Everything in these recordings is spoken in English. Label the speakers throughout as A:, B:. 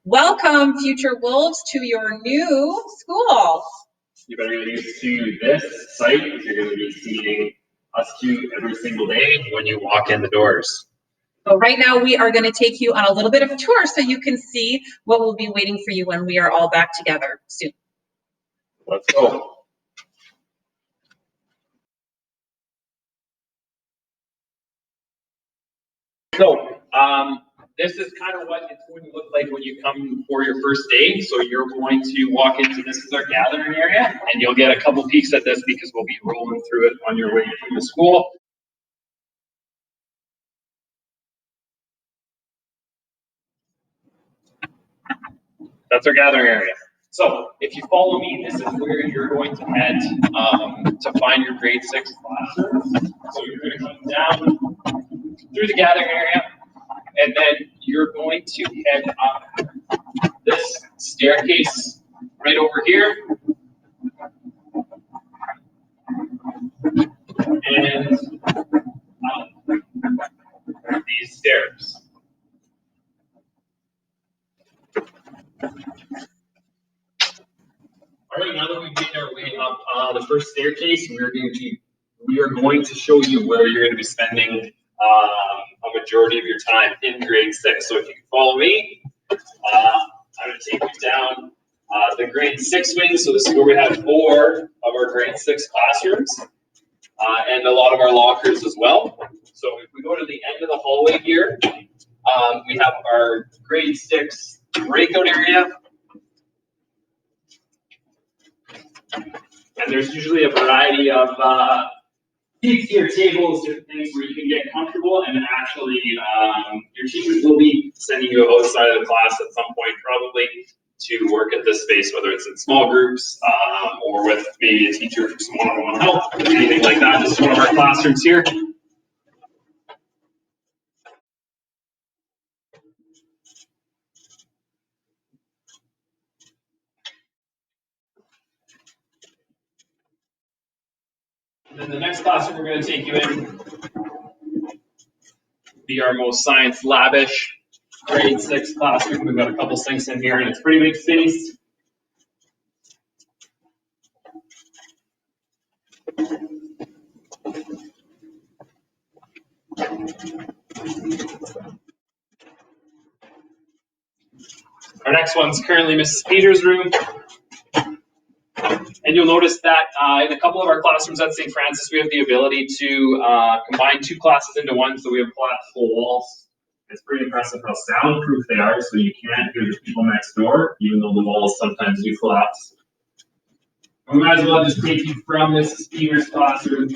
A: Welcome, future wolves, to your new school.
B: You better get used to this site if you're going to be seeing us two every single day when you walk in the doors.
A: So right now we are going to take you on a little bit of a tour so you can see what will be waiting for you when we are all back together soon.
B: Let's go. So, this is kind of what it's going to look like when you come for your first day. So you're going to walk into this is our gathering area, and you'll get a couple peeks at this because we'll be rolling through it on your way to the school. That's our gathering area. So if you follow me, this is where you're going to head to find your grade 6 classrooms. So you're going to come down through the gathering area, and then you're going to head up this staircase right over here. And up these stairs. All right, now that we've made our way up the first staircase, we are going to show you where you're going to be spending a majority of your time in grade 6. So if you can follow me, I'm going to take you down the grade 6 wing. So this is where we have 4 of our grade 6 classrooms and a lot of our lockers as well. So if we go to the end of the hallway here, we have our grade 6 breakout area. And there's usually a variety of seats here, tables, different things where you can get comfortable, and actually your teachers will be sending you outside of the class at some point probably to work at this space, whether it's in small groups or with maybe a teacher for some one-on-one help, anything like that. This is one of our classrooms here. And then the next classroom we're going to take you in be our most science lavish grade 6 classroom. We've got a couple sinks in here, and it's pretty big space. Our next one's currently Mrs. Peters' room. And you'll notice that in a couple of our classrooms at St. Francis, we have the ability to combine 2 classes into one, so we have collapsible walls. It's pretty impressive how soundproof they are, so you can't hear the people next door, even though the walls sometimes do collapse. We might as well just take you from Mrs. Peters' classroom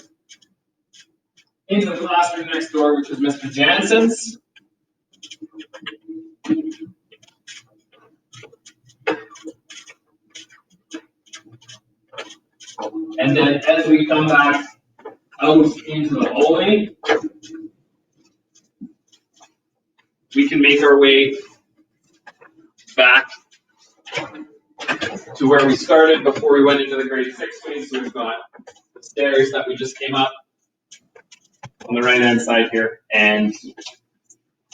B: into the classroom next door, which is Mr. Jansen's. And then as we come back out into the hallway, we can make our way back to where we started before we went into the grade 6 wing. So we've got the stairs that we just came up on the right-hand side here, and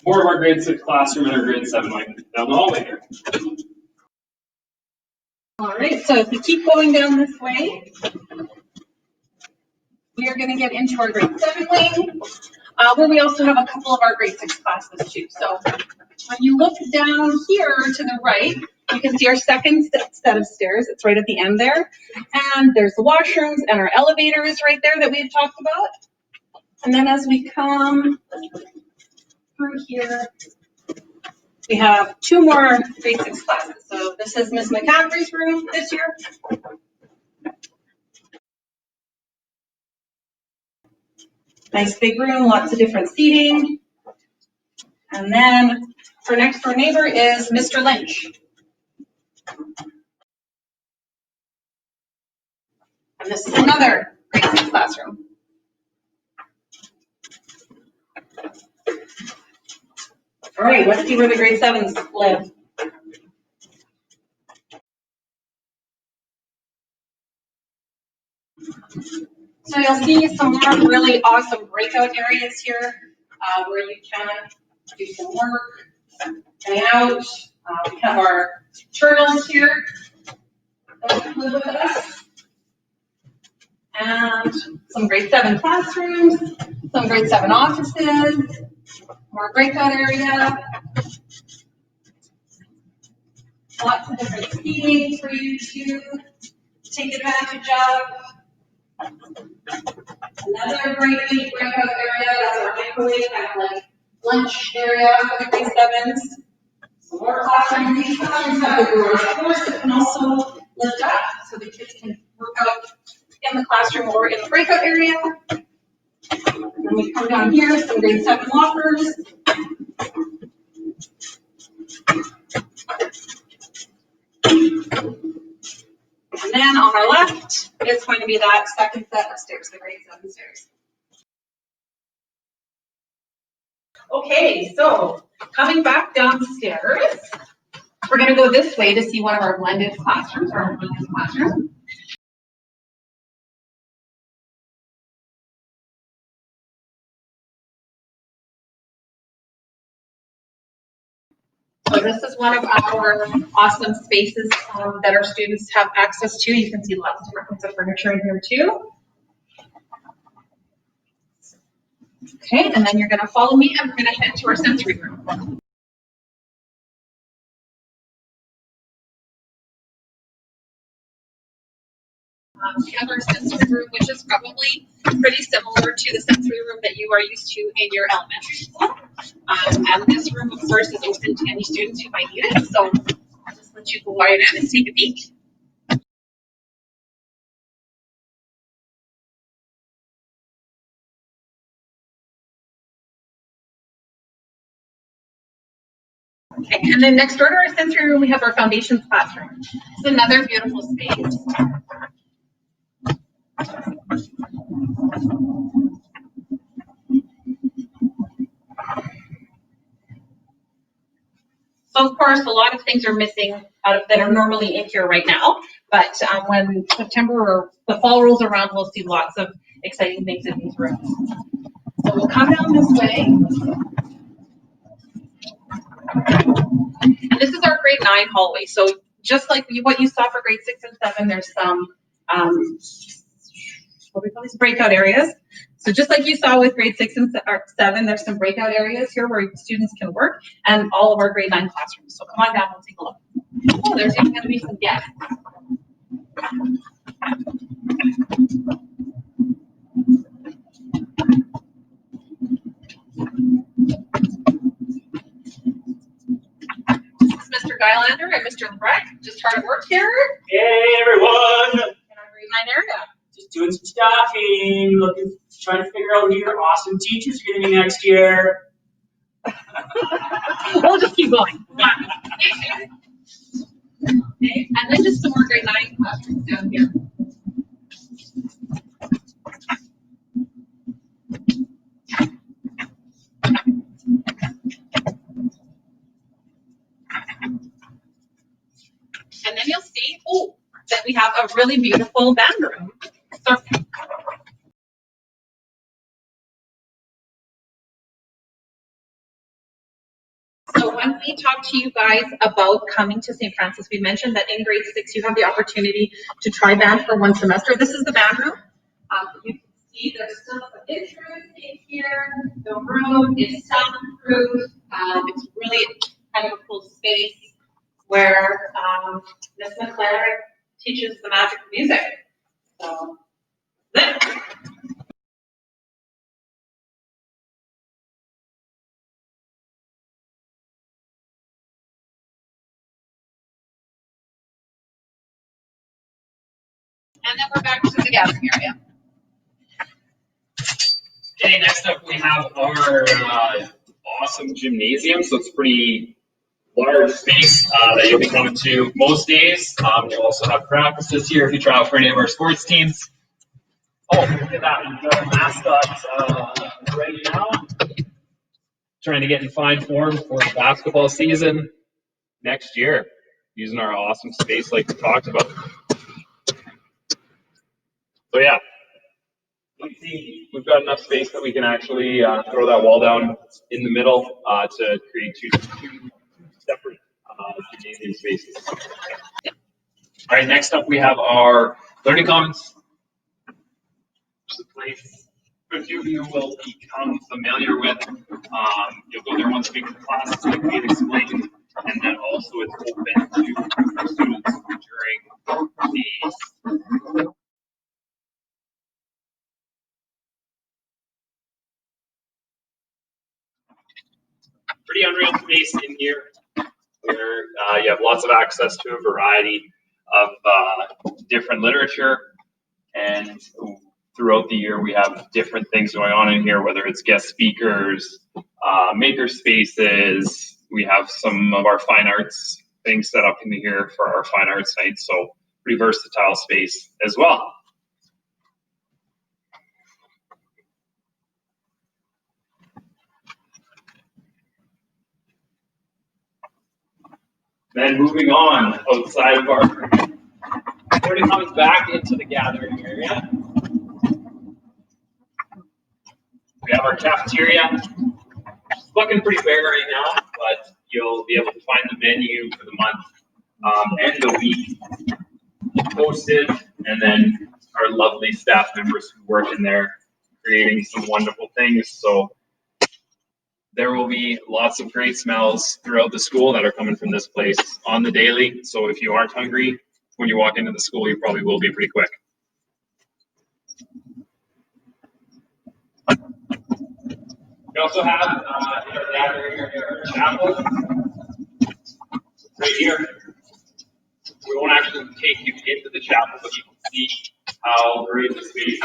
B: more of our grade 6 classroom and our grade 7 wing down the hallway here.
A: All right, so if we keep going down this way, we are going to get into our grade 7 wing, where we also have a couple of our grade 6 classes too. So when you look down here to the right, you can see our second set of stairs. It's right at the end there. And there's the washrooms and our elevator is right there that we had talked about. And then as we come through here, we have 2 more grade 6 classes. So this is Ms. McCaffrey's room this year. Nice big room, lots of different seating. And then our next door neighbor is Mr. Lynch. And this is another grade 6 classroom. All right, let's see where the grade 7s live. So you'll see some more really awesome breakout areas here where you can do some work, hang out, We have our turtles here that live with us. And some grade 7 classrooms, some grade 7 offices, more breakout area. Lots of different seating for you to take advantage of. Another great big breakout area, that's our microwave, kind of like lunch area for the grade 7s. Some more classrooms. These classrooms have the garage doors that can also lift up so the kids can work out in the classroom or in the breakout area. And then we come down here, some grade 7 lockers. And then on our left is going to be that second set of stairs, the grade 7 stairs. Okay, so coming back downstairs, we're going to go this way to see one of our blended classrooms, our blended classroom. So this is one of our awesome spaces that our students have access to. You can see lots of different kinds of furniture in here too. Okay, and then you're going to follow me and we're going to head to our sensory room. We have our sensory room, which is probably pretty similar to the sensory room that you are used to in your elementary school. And this room, of course, is open to any students who might need it. So I'll just let you go right in and take a peek. Okay, and then next door to our sensory room, we have our foundations classroom. It's another beautiful space. So of course, a lot of things are missing out of that are normally in here right now. But when September or the fall rolls around, we'll see lots of exciting things in these rooms. So we'll come down this way. And this is our grade 9 hallway. So just like what you saw for grade 6 and 7, there's some what do we call these breakout areas. So just like you saw with grade 6 and 7, there's some breakout areas here where students can work, and all of our grade 9 classrooms. So come on down, we'll take a look. Oh, there's even going to be some guests. This is Mr. Guylander and Mr. Lebrecht, just hard at work here.
C: Hey everyone!
A: In our grade 9 area.
C: Just doing some staffing, trying to figure out who your awesome teachers are going to be next year.
A: We'll just keep going. Okay, and then just some more grade 9 classrooms down here. And then you'll see, that we have a really beautiful band room. So when we talked to you guys about coming to St. Francis, we mentioned that in grade 6 you have the opportunity to try band for 1 semester. This is the band room. You can see there's still some instruments in here. The room is soundproof. It's really kind of a cool space where Miss McClare teaches the magic of music. So, there. And then we're back to the gathering area.
B: Okay, next up we have our awesome gymnasium. So it's a pretty large space that you'll be coming to most days. You'll also have practices here if you try out for any of our sports teams. Oh, look at that. We've got a mascot right now. Trying to get in fine form for the basketball season next year, using our awesome space like we talked about. So yeah, you can see we've got enough space that we can actually throw that wall down in the middle to create two separate gymnasium spaces. All right, next up we have our learning commons. It's a place a few of you will become familiar with. You'll go there once a week for classes like we explained, and then also it's open to students during the pretty unreal space in here where you have lots of access to a variety of different literature, and throughout the year we have different things going on in here, whether it's guest speakers, maker spaces. We have some of our fine arts things set up in here for our fine arts night, so pretty versatile space as well. Then moving on outside of our learning comes back into the gathering area. We have our cafeteria. It's looking pretty bare right now, but you'll be able to find the menu for the month and the week posted, and then our lovely staff members who work in there creating some wonderful things. So there will be lots of great smells throughout the school that are coming from this place on the daily. So if you aren't hungry when you walk into the school, you probably will be pretty quick. We also have in our gathering area our chapel right here. We won't actually take you into the chapel, but you can see how great the space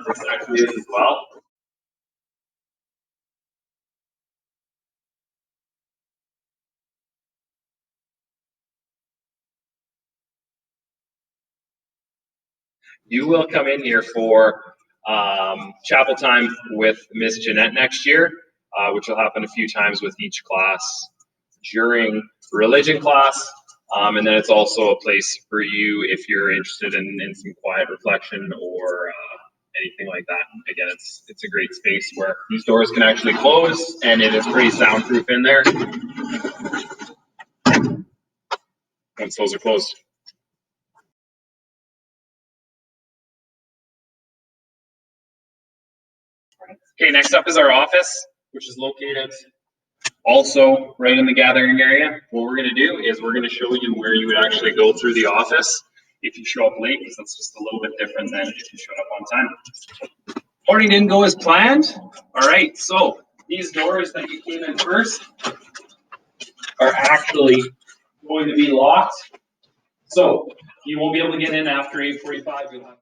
B: this actually is as well. You will come in here for chapel time with Miss Jeanette next year, which will happen a few times with each class during religion class. And then it's also a place for you if you're interested in some quiet reflection or anything like that. Again, it's a great space where these doors can actually close, and it is pretty soundproof in there once those are closed. Okay, next up is our office, which is located also right in the gathering area. What we're going to do is we're going to show you where you would actually go through the office if you show up late, because that's just a little bit different than if you showed up on time. Morning didn't go as planned. All right, so these doors that you came in first are actually going to be locked. So you won't be able to get in after 8:45. You'll have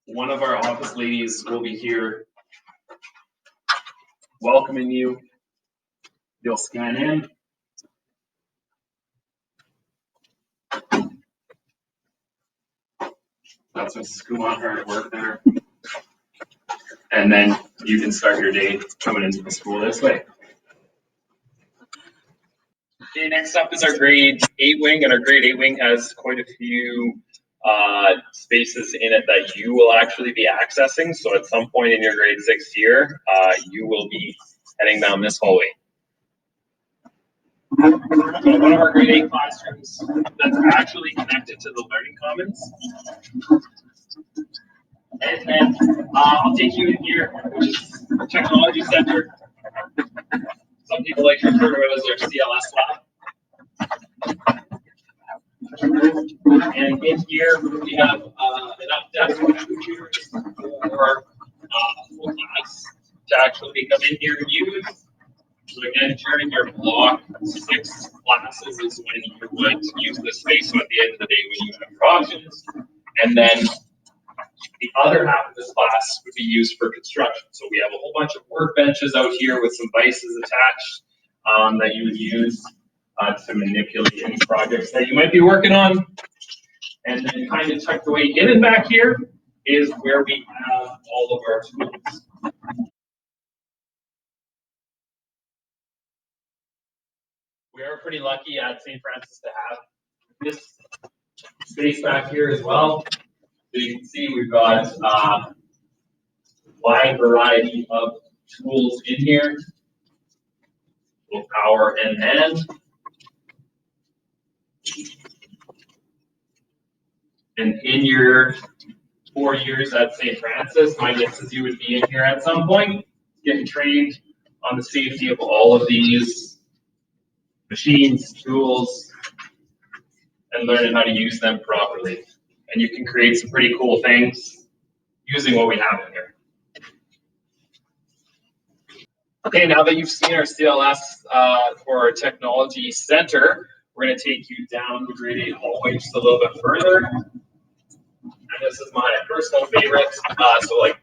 B: one of our office ladies will be here welcoming you. You'll scan in. That's Mrs. Kumar, her work there. And then you can start your day coming into the school this way. Okay, next up is our grade 8 wing, and our grade 8 wing has quite a few spaces in it that you will actually be accessing. So at some point in your grade 6 year, you will be heading down this hallway. So one of our grade 8 classrooms that's actually connected to the learning commons. And then I'll take you in here, which is our technology center. Some people like to refer to it as their CLS lab. And in here, we have enough desks for computers for full class to actually come in here and use. So again, during your block 6 classes is when you would use this space. So at the end of the day, when you have your options, and then the other half of this class would be used for construction. So we have a whole bunch of workbenches out here with some vices attached that you would use to manipulate any projects that you might be working on. And then kind of tucked away in and back here is where we have all of our tools. We are pretty lucky at St. Francis to have this space back here as well. So you can see we've got wide variety of tools in here. Little power and. And in your 4 years at St. Francis, my guess is you would be in here at some point, getting trained on the safety of all of these machines, tools, and learning how to use them properly. And you can create some pretty cool things using what we have in here. Okay, now that you've seen our CLS for our technology center, we're going to take you down the grade 8 hallway just a little bit further. And this is my personal favorite, so like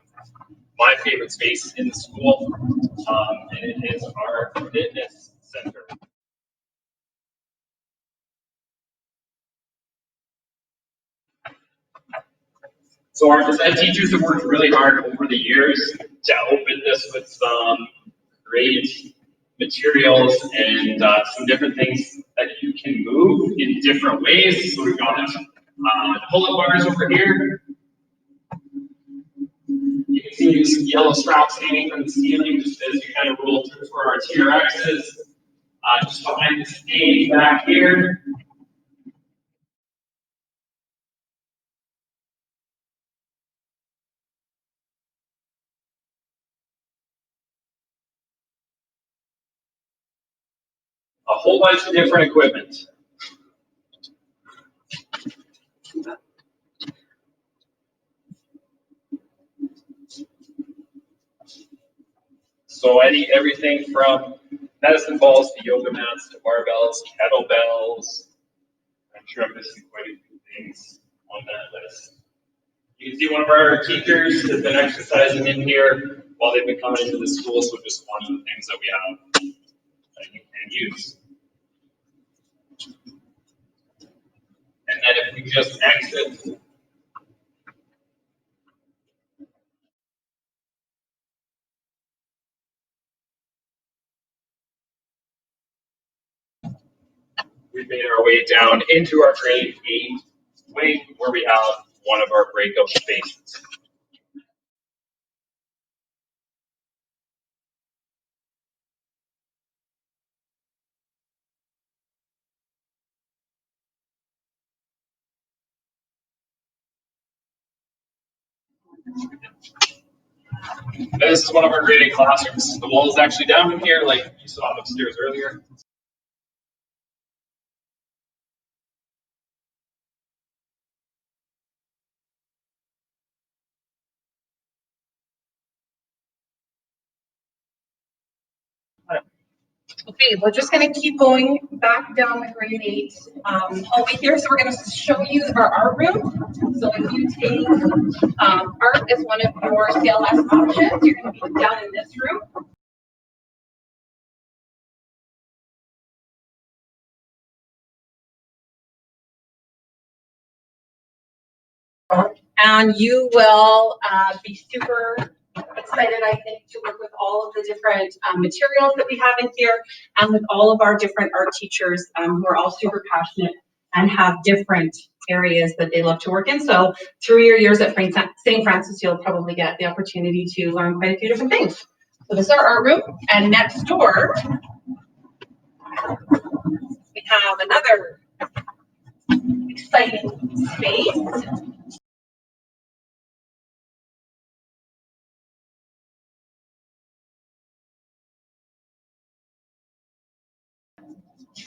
B: my favorite space in the school, and it is our fitness center. So our phys ed teachers have worked really hard over the years to open this with some great materials and some different things that you can move in different ways. So we've got pull-up bars over here. You can see these yellow straps hanging from the ceiling just as you kind of roll through for our TRXs. Just behind the stage back here. A whole bunch of different equipment. So everything from medicine balls to yoga mats to barbells, kettlebells. I'm sure I'm missing quite a few things on that list. You can see one of our teachers has been exercising in here while they've been coming into the school, so just one of the things that we have that you can use. And then if we just exit, we made our way down into our grade 8 wing where we have one of our breakout spaces. This is one of our grade 8 classrooms. The wall is actually down in here, like you saw upstairs earlier.
A: Okay, we're just going to keep going back down the grade 8 hallway here. So we're going to show you our art room. So if you take art as one of your CLS options, you're going to be down in this room. And you will be super excited, I think, to work with all of the different materials that we have in here and with all of our different art teachers who are all super passionate and have different areas that they love to work in. So through your years at St. Francis, you'll probably get the opportunity to learn quite a few different things. So this is our art room, and next door, we have another exciting space.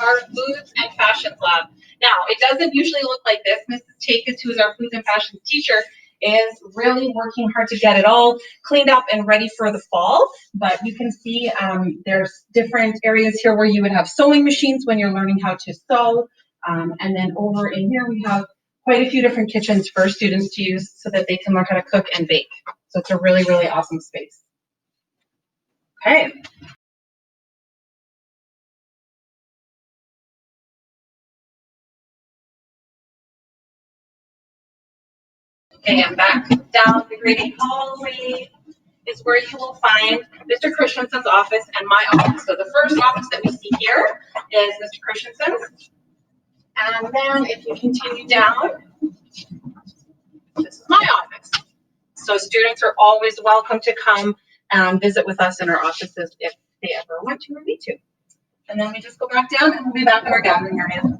A: Our Foods and Fashions Lab. Now, it doesn't usually look like this. Mrs. Takis, who is our Foods and Fashions teacher, is really working hard to get it all cleaned up and ready for the fall. But you can see there's different areas here where you would have sewing machines when you're learning how to sew. And then over in here, we have quite a few different kitchens for students to use so that they can learn how to cook and bake. So it's a really, really awesome space. Okay. Okay, and back down the grade 8 hallway is where you will find Mr. Christensen's office and my office. So the first office that we see here is Mr. Christensen's. And then if you continue down, this is my office. So students are always welcome to come and visit with us in our offices if they ever want to or need to. And then we just go back down and we'll be back in our gathering area.